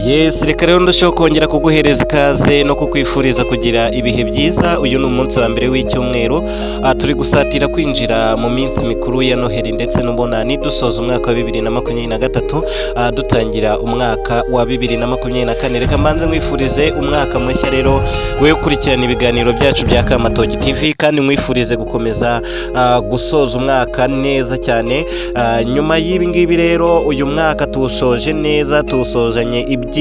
Yes, reka rero ndashaka kongera kuguhereza ikaze no kukwifuriza kugira ibihe byiza. Uyu ni umunsi wa mbere w'icyumweru, turi gusatira kwinjira mu minsi mikuru ya Noheli ndetse n'Ubunani, dusoza umwaka wa 2023, dutangira umwaka wa 2024. Reka mbanze mwifurize umwaka mushya rero we ukurikirana ibiganiro byacu bya Kamatocyi TV, kandi mwifurize gukomeza gusoza umwaka neza cyane. Nyuma y'ibi ngibi rero uyu mwaka tuwusoje neza, tuwusozanye ibyishimo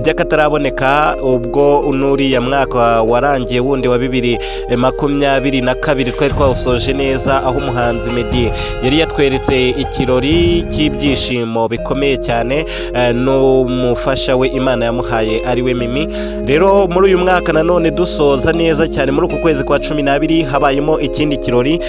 by'akataraboneka, ubwo unuriya mwaka warangiye wundi wa 2022 twari twawusoje neza, aho umuhanzi Meddy yari yatweretse ikirori cy'ibyishimo bikomeye cyane n'umufasha we Imana yamuhaye ari we Mimi. Rero muri uyu mwaka nanone dusoza neza cyane, muri uku kwezi kwa 12 habayemo ikindi kirori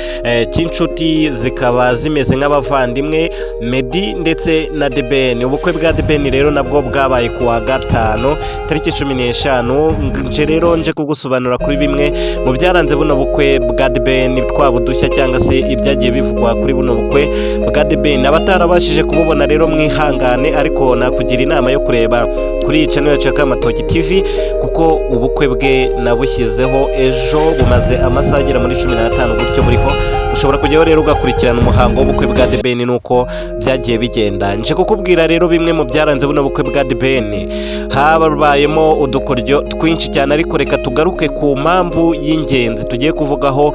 cy'inshuti zikaba zimeze nk'abavandimwe, Meddy ndetse na The Ben. Ubukwe bwa The Ben rero nabwo bwabaye kuwa gatanu tariki 15. Nje rero nje kugusobanura kuri bimwe mu byaranze buno bukwe bwa The Ben, twabudushya cyangwa se ibyagiye bivugwa kuri buno bukwe bwa The Ben. Abatarabashije kububona rero mwihangane, ariko nakugira inama yo kureba kuri iyi channel yacu ya Kamatocyi TV, kuko ubukwe bwe nabushyizeho ejo, bumaze amasaha agera muri 15 gutyo buriho. Ushobora kujyaho rero ugakurikirana umuhango w'ubukwe bwa The Ben nuko byagiye bigenda. Nje kukubwira rero bimwe mu byaranze buno bukwe bwa The Ben. Habayemo udukoryo twinshi cyane, ariko reka tugaruke ku mpamvu y'ingenzi tugiye kuvugaho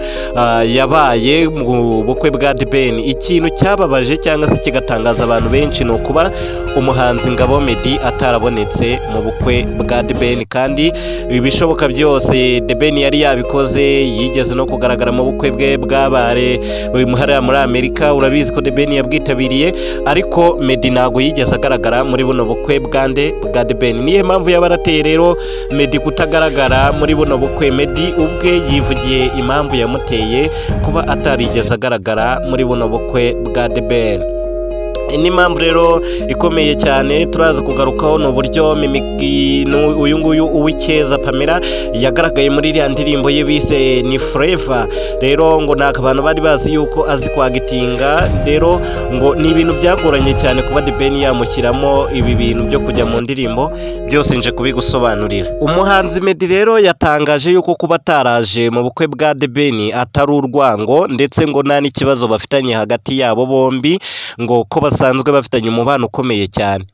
yabaye mu bukwe bwa The Ben. Ikintu cyababaje cyangwa se kigatangaza abantu benshi ni ukuba umuhanzi Ngabo Meddy atarabonetse mu bukwe bwa The Ben, kandi ibishoboka byose The Ben yari yabikoze. Yigeze no kugaragara mu bukwe bwe bwabare hariya muri Amerika, urabizi ko The Ben yabwitabiriye, ariko Meddy ntago yigeze agaragara muri buno bukwe bwa The Ben. Niyo mpamvu yabarateye rero Meddy kutagaragara muri buno bukwe. Meddy ubwe yivugiye impamvu yamuteye kuba atarigeze agaragara muri buno bukwe bwa The Ben. Ni impamvu rero ikomeye cyane turaza kugarukaho, n'uburyo uyu nguyu Uwikeza Pamela yagaragaye muri iriya ndirimbo ye bise ni Forever. Rero ngo nta abantu bari bazi yuko azi kwagitinga, rero ngo ni ibintu byagoranye cyane kuba The Ben yamushyiramo ibi bintu byo kujya mu ndirimbo. Byose nje kubigusobanurira. Umuhanzi Meddy rero yatangaje yuko kuba ataraje mu bukwe bwa The Ben atari urwango, ndetse ngo nta n'ikibazo bafitanye hagati yabo bombi, ngo ko basanzwe bafitanye umubano ukomeye cyane.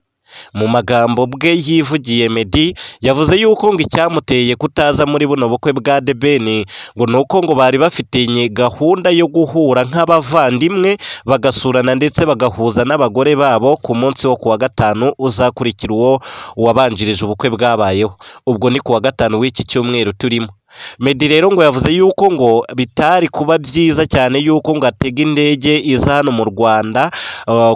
Mu magambo bwe yivugiye, Meddy yavuze yuko ngo icyamuteye kutaza muri buno bukwe bwa The Ben ngo nuko ngo bari bafitanye gahunda yo guhura nk'abavandimwe, bagasurana ndetse bagahuza n'abagore babo ku munsi wo kuwa gatanu uzakurikira uwo wabanjirije ubukwe bwabayeho. Ubwo ni kuwa gatanu w'iki cyumweru turimo. Meddy rero ngo yavuze yuko ngo bitari kuba byiza cyane yuko ngo atega indege iza hano mu Rwanda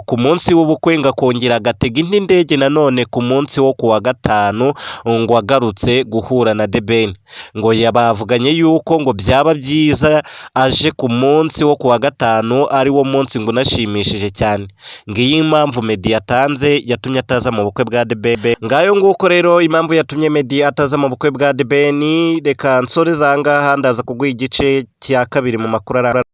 ku munsi w'ubukwe, ngo akongera agatega indi ndege nanone ku munsi wo kuwa gatanu ngo agarutse guhura na The Ben. Ngo yabavuganye yuko ngo byaba byiza aje ku munsi wo kuwa gatanu, ari wo munsi ngo unashimishije cyane. Ngiyi impamvu Meddy yatanze yatumye ataza mu bukwe bwa The Ben. Ngayo nguko rero impamvu yatumye Meddy ataza mu bukwe bwa The Ben. Reka nsoreza aha ngaha, ndaza kuguha igice cya kabiri mu makuru